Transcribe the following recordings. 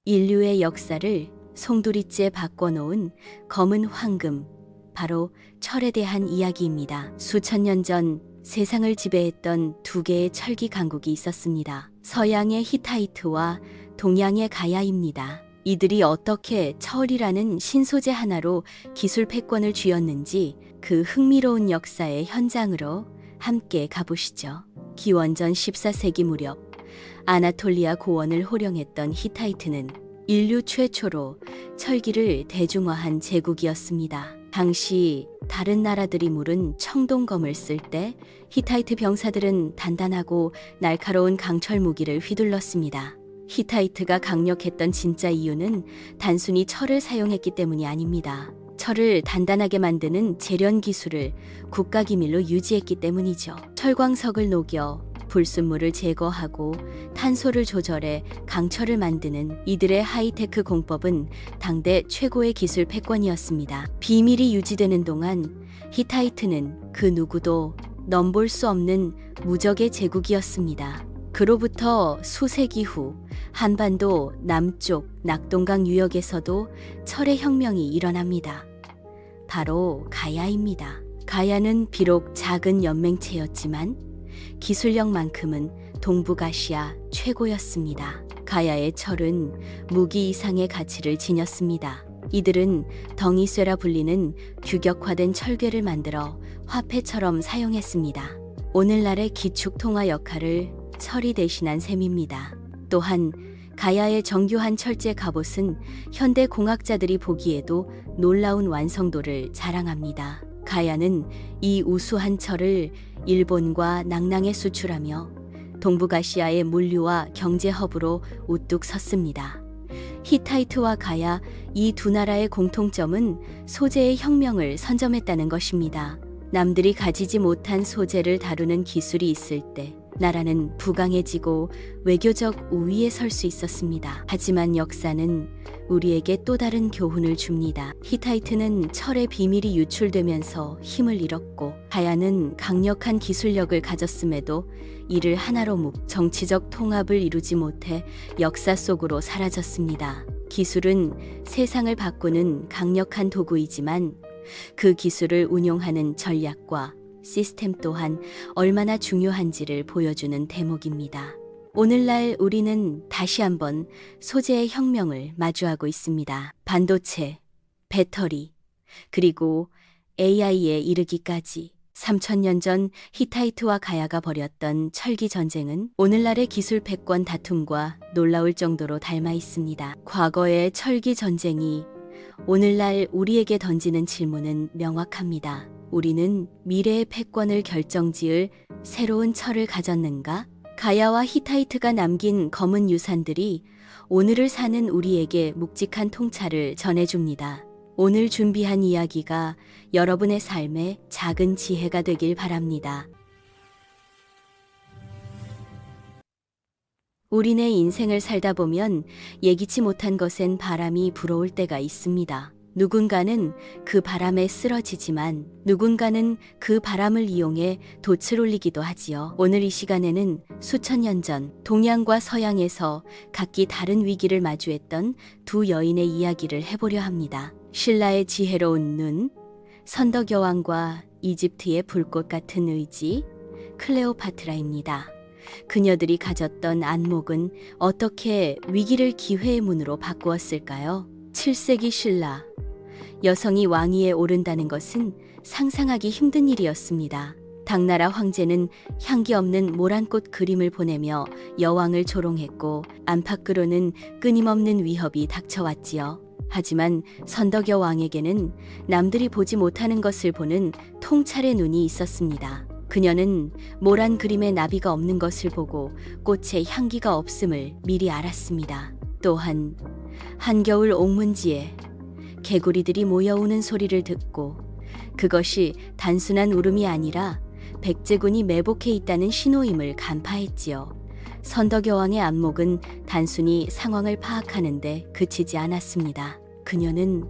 인류의 역사를 송두리째 바꿔놓은 검은 황금, 바로 철에 대한 이야기입니다. 수천 년 전 세상을 지배했던 두 개의 철기 강국이 있었습니다. 서양의 히타이트와 동양의 가야입니다. 이들이 어떻게 철이라는 신소재 하나로 기술 패권을 쥐었는지 그 흥미로운 역사의 현장으로 함께 가보시죠. 기원전 14세기 무렵 아나톨리아 고원을 호령했던 히타이트는 인류 최초로 철기를 대중화한 제국이었습니다. 당시 다른 나라들이 물은 청동검을 쓸 때 히타이트 병사들은 단단하고 날카로운 강철 무기를 휘둘렀습니다. 히타이트가 강력했던 진짜 이유는 단순히 철을 사용했기 때문이 아닙니다. 철을 단단하게 만드는 제련 기술을 국가기밀로 유지했기 때문이죠. 철광석을 녹여 불순물을 제거하고 탄소를 조절해 강철을 만드는 이들의 하이테크 공법은 당대 최고의 기술 패권이었습니다. 비밀이 유지되는 동안 히타이트는 그 누구도 넘볼 수 없는 무적의 제국이었습니다. 그로부터 수세기 후 한반도 남쪽 낙동강 유역에서도 철의 혁명이 일어납니다. 바로 가야입니다. 가야는 비록 작은 연맹체였지만 기술력만큼은 동북아시아 최고였습니다. 가야의 철은 무기 이상의 가치를 지녔습니다. 이들은 덩이쇠라 불리는 규격화된 철괴를 만들어 화폐처럼 사용했습니다. 오늘날의 기축통화 역할을 철이 대신한 셈입니다. 또한 가야의 정교한 철제 갑옷은 현대 공학자들이 보기에도 놀라운 완성도를 자랑합니다. 가야는 이 우수한 철을 일본과 낭낭에 수출하며 동북아시아의 물류와 경제 허브로 우뚝 섰습니다. 히타이트와 가야, 이 두 나라의 공통점은 소재의 혁명을 선점했다는 것입니다. 남들이 가지지 못한 소재를 다루는 기술이 있을 때 나라는 부강해지고 외교적 우위에 설 수 있었습니다. 하지만 역사는 우리에게 또 다른 교훈을 줍니다. 히타이트는 철의 비밀이 유출되면서 힘을 잃었고, 가야는 강력한 기술력을 가졌음에도 이를 하나로 묶 정치적 통합을 이루지 못해 역사 속으로 사라졌습니다. 기술은 세상을 바꾸는 강력한 도구이지만 그 기술을 운용하는 전략과 시스템 또한 얼마나 중요한지를 보여주는 대목입니다. 오늘날 우리는 다시 한번 소재의 혁명을 마주하고 있습니다. 반도체, 배터리, 그리고 AI에 이르기까지 3000년 전 히타이트와 가야가 벌였던 철기 전쟁은 오늘날의 기술 패권 다툼과 놀라울 정도로 닮아 있습니다. 과거의 철기 전쟁이 오늘날 우리에게 던지는 질문은 명확합니다. 우리는 미래의 패권을 결정지을 새로운 철을 가졌는가? 가야와 히타이트가 남긴 검은 유산들이 오늘을 사는 우리에게 묵직한 통찰을 전해줍니다. 오늘 준비한 이야기가 여러분의 삶에 작은 지혜가 되길 바랍니다. 우리네 인생을 살다 보면 예기치 못한 것엔 바람이 불어올 때가 있습니다. 누군가는 그 바람에 쓰러지지만 누군가는 그 바람을 이용해 돛을 올리기도 하지요. 오늘 이 시간에는 수천 년 전 동양과 서양에서 각기 다른 위기를 마주했던 두 여인의 이야기를 해보려 합니다. 신라의 지혜로운 눈, 선덕 여왕과 이집트의 불꽃 같은 의지, 클레오파트라입니다. 그녀들이 가졌던 안목은 어떻게 위기를 기회의 문으로 바꾸었을까요? 7세기 신라, 여성이 왕위에 오른다는 것은 상상하기 힘든 일이었습니다. 당나라 황제는 향기 없는 모란꽃 그림을 보내며 여왕을 조롱했고, 안팎으로는 끊임없는 위협이 닥쳐왔지요. 하지만 선덕여 왕에게는 남들이 보지 못하는 것을 보는 통찰의 눈이 있었습니다. 그녀는 모란 그림에 나비가 없는 것을 보고 꽃에 향기가 없음을 미리 알았습니다. 또한 한겨울 옥문지에 개구리들이 모여오는 소리를 듣고 그것이 단순한 울음이 아니라 백제군이 매복해 있다는 신호임을 간파했지요. 선덕여왕의 안목은 단순히 상황을 파악하는데 그치지 않았습니다. 그녀는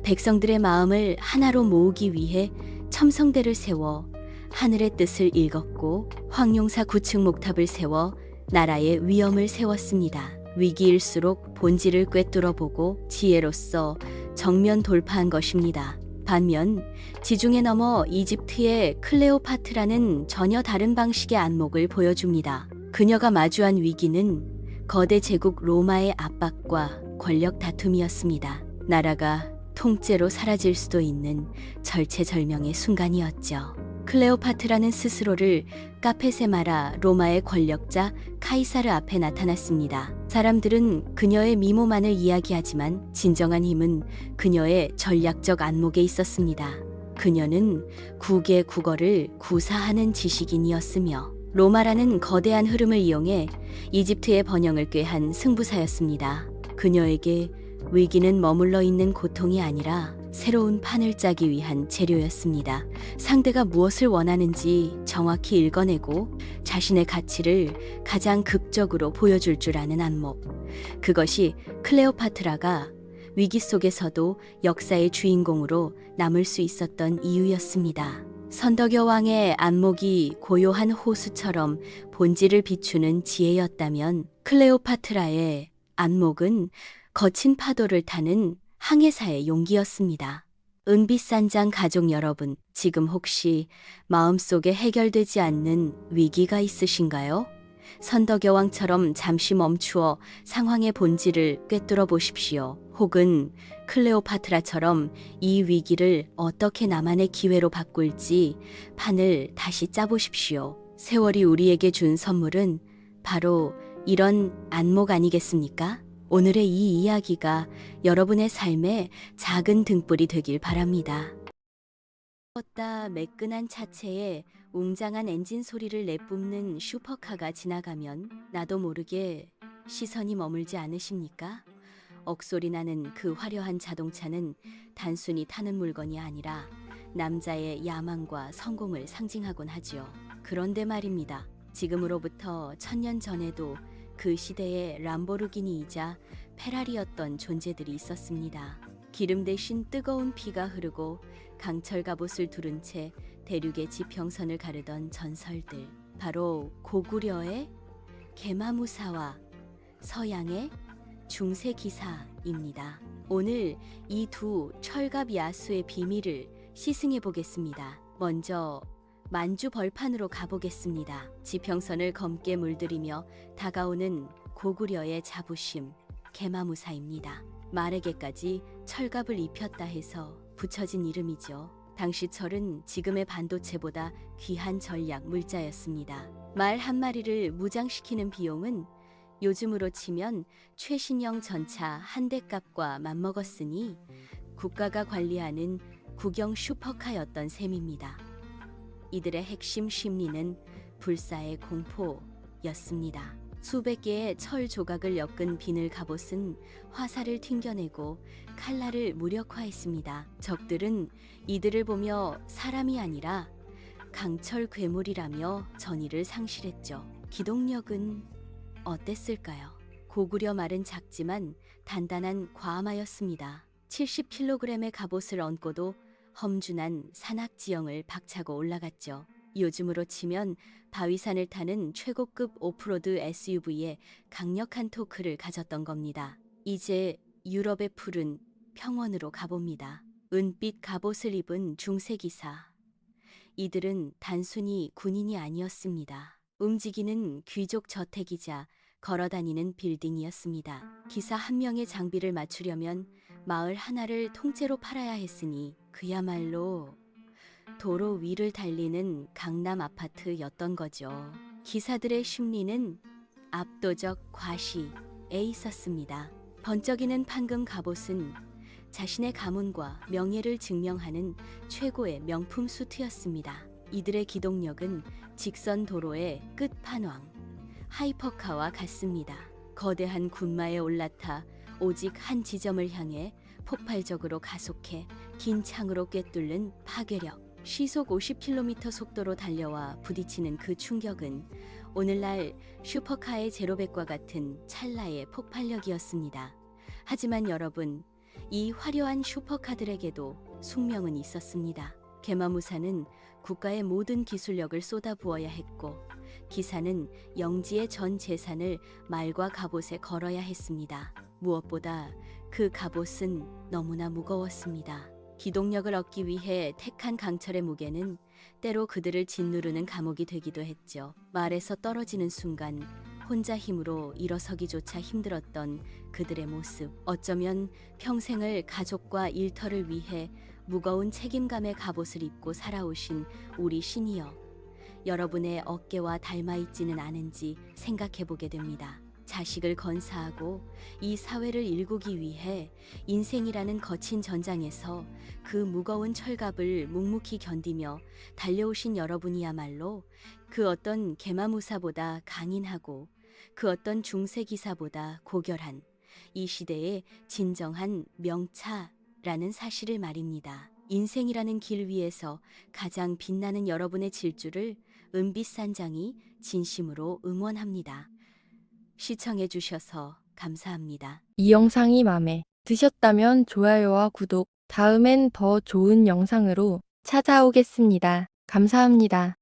백성들의 마음을 하나로 모으기 위해 첨성대를 세워 하늘의 뜻을 읽었고, 황룡사 9층 목탑을 세워 나라의 위엄을 세웠습니다. 위기일수록 본질을 꿰뚫어보고 지혜로서 정면 돌파한 것입니다. 반면 지중해 너머 이집트의 클레오파트라는 전혀 다른 방식의 안목을 보여줍니다. 그녀가 마주한 위기는 거대 제국 로마의 압박과 권력 다툼이었습니다. 나라가 통째로 사라질 수도 있는 절체절명의 순간이었죠. 클레오파트라는 스스로를 카페세마라 로마의 권력자 카이사르 앞에 나타났습니다. 사람들은 그녀의 미모만을 이야기하지만 진정한 힘은 그녀의 전략적 안목에 있었습니다. 그녀는 국의 국어를 구사하는 지식인이었으며 로마라는 거대한 흐름을 이용해 이집트의 번영을 꾀한 승부사였습니다. 그녀에게 위기는 머물러 있는 고통이 아니라 새로운 판을 짜기 위한 재료였습니다. 상대가 무엇을 원하는지 정확히 읽어내고 자신의 가치를 가장 극적으로 보여줄 줄 아는 안목. 그것이 클레오파트라가 위기 속에서도 역사의 주인공으로 남을 수 있었던 이유였습니다. 선덕여 왕의 안목이 고요한 호수처럼 본질을 비추는 지혜였다면 클레오파트라의 안목은 거친 파도를 타는 항해사의 용기였습니다. 은빛산장 가족 여러분, 지금 혹시 마음속에 해결되지 않는 위기가 있으신가요? 선덕여왕처럼 잠시 멈추어 상황의 본질을 꿰뚫어 보십시오. 혹은 클레오파트라처럼 이 위기를 어떻게 나만의 기회로 바꿀지 판을 다시 짜보십시오. 세월이 우리에게 준 선물은 바로 이런 안목 아니겠습니까? 오늘의 이 이야기가 여러분의 삶에 작은 등불이 되길 바랍니다. 걷다 매끈한 차체에 웅장한 엔진 소리를 내뿜는 슈퍼카가 지나가면 나도 모르게 시선이 머물지 않으십니까? 억소리 나는 그 화려한 자동차는 단순히 타는 물건이 아니라 남자의 야망과 성공을 상징하곤 하지요. 그런데 말입니다. 지금으로부터 1000년 전에도 그 시대의 람보르기니이자 페라리였던 존재들이 있었습니다. 기름 대신 뜨거운 피가 흐르고 강철 갑옷을 두른 채 대륙의 지평선을 가르던 전설들. 바로 고구려의 게마무사와 서양의 중세기사입니다. 오늘 이 두 철갑 야수의 비밀을 시승해 보겠습니다. 먼저 만주 벌판으로 가보겠습니다. 지평선을 검게 물들이며 다가오는 고구려의 자부심, 게마무사입니다. 말에게까지 철갑을 입혔다 해서 붙여진 이름이죠. 당시 철은 지금의 반도체보다 귀한 전략 물자였습니다. 말 한 마리를 무장시키는 비용은 요즘으로 치면 최신형 전차 한 대 값과 맞먹었으니 국가가 관리하는 국영 슈퍼카였던 셈입니다. 이들의 핵심 심리는 불사의 공포였습니다. 수백 개의 철 조각을 엮은 비늘 갑옷은 화살을 튕겨내고 칼날을 무력화했습니다. 적들은 이들을 보며 사람이 아니라 강철 괴물이라며 전의를 상실했죠. 기동력은 어땠을까요? 고구려 말은 작지만 단단한 과마였습니다. 70kg의 갑옷을 얹고도 험준한 산악지형을 박차고 올라갔죠. 요즘으로 치면 바위산을 타는 최고급 오프로드 SUV에 강력한 토크를 가졌던 겁니다. 이제 유럽의 푸른 평원으로 가봅니다. 은빛 갑옷을 입은 중세기사. 이들은 단순히 군인이 아니었습니다. 움직이는 귀족 저택이자 걸어다니는 빌딩이었습니다. 기사 한 명의 장비를 맞추려면 마을 하나를 통째로 팔아야 했으니 그야말로 도로 위를 달리는 강남 아파트였던 거죠. 기사들의 심리는 압도적 과시에 있었습니다. 번쩍이는 판금 갑옷은 자신의 가문과 명예를 증명하는 최고의 명품 수트였습니다. 이들의 기동력은 직선 도로의 끝판왕 하이퍼카와 같습니다. 거대한 군마에 올라타 오직 한 지점을 향해 폭발적으로 가속해 긴 창으로 꿰뚫는 파괴력. 시속 50km 속도로 달려와 부딪히는 그 충격은 오늘날 슈퍼카의 제로백과 같은 찰나의 폭발력이었습니다. 하지만 여러분, 이 화려한 슈퍼카들에게도 숙명은 있었습니다. 게마무사는 국가의 모든 기술력을 쏟아부어야 했고 기사는 영지의 전 재산을 말과 갑옷에 걸어야 했습니다. 무엇보다 그 갑옷은 너무나 무거웠습니다. 기동력을 얻기 위해 택한 강철의 무게는 때로 그들을 짓누르는 감옥이 되기도 했죠. 말에서 떨어지는 순간 혼자 힘으로 일어서기조차 힘들었던 그들의 모습. 어쩌면 평생을 가족과 일터를 위해 무거운 책임감의 갑옷을 입고 살아오신 우리 신이여, 여러분의 어깨와 닮아 있지는 않은지 생각해 보게 됩니다. 자식을 건사하고 이 사회를 일구기 위해 인생이라는 거친 전장에서 그 무거운 철갑을 묵묵히 견디며 달려오신 여러분이야말로 그 어떤 계마무사보다 강인하고 그 어떤 중세기사보다 고결한 이 시대의 진정한 명차라는 사실을 말입니다. 인생이라는 길 위에서 가장 빛나는 여러분의 질주를 은빛산장이 진심으로 응원합니다. 시청해 주셔서 감사합니다. 이 영상이 마음에 드셨다면 좋아요와 구독, 다음엔 더 좋은 영상으로 찾아오겠습니다. 감사합니다.